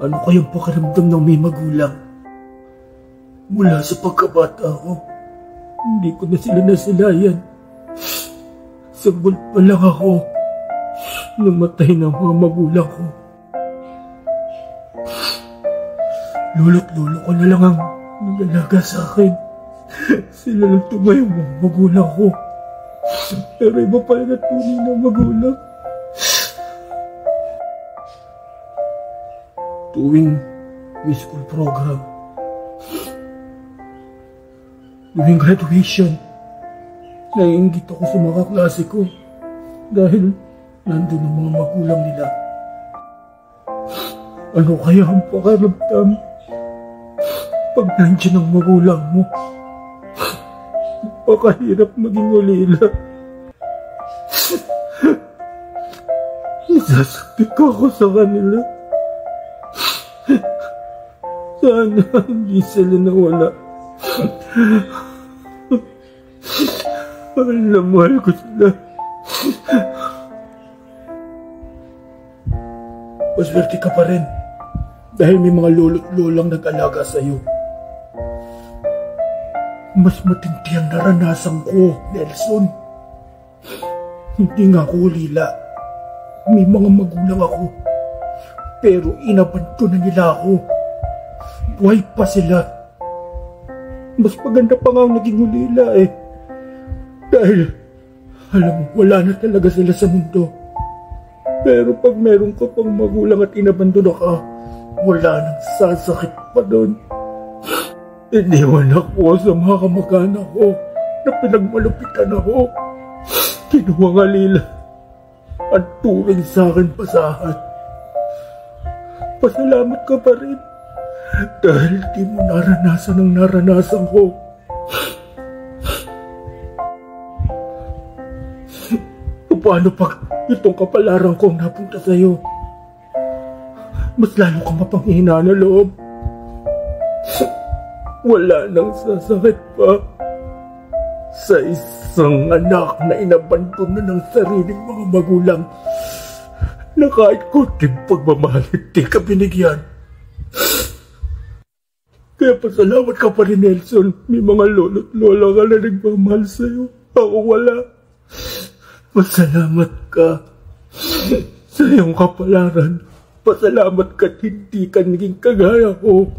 Ano kayang pakiramdam ng may magulang? Mula sa pagkabata ko, hindi ko na sila nasilayan. Sagbol pa lang ako, namatay ng mga magulang ko. Lolo't lolo ko na lang ang nag-alaga sa akin. Sila lang tumayong mga magulang ko. Pero iba pala na tunay ng magulang. Tuwing may school program, tuwing graduation, naiinggit ako sa mga klase ko dahil nandun ang mga magulang nila. Ano kaya ang pakiramdam pag nandiyan ang magulang mo? Napakahirap maging ulila. Nasasakit ako sa kanila. Sana hindi sila nawala. Mahal na mahal ko sila. Maswerte ka pa rin dahil may mga lolo't lolang nag-alaga sa'yo. Mas matindi ang naranasan ko, Nelson. Hindi nga ako ulila. May mga magulang ako. Pero inabanto na nila ako. Buhay pa sila. Mas maganda pa nga ang naging ulila eh. Dahil, alam mo, wala na talaga sila sa mundo. Pero pag meron ka pang magulang at inabandona ka, wala nang sasakit pa doon. Iniwan ako sa mga kamag-anak ko na pinagmalupitan ako. Kinuha nga nila at turing sa akin pasahan. Pasalamat ka pa rin dahil di mo naranasan ang naranasan ko. Paano pag itong kapalaran kong napunta sa'yo? Mas lalo ka mapanghihinaan na loob. Wala nang sasakit pa sa isang anak na inabandon na ng sariling mga magulang na kahit kunting pagmamahal hindi ka binigyan. Kaya pasalamat ka pa rin, Nelson. May mga lolo't lola ka na nagmamahal sa'yo. Ako wala. Pasalamat ka sa iyong kapalaran. Pasalamat ka at hindi ka naging kagaya ko.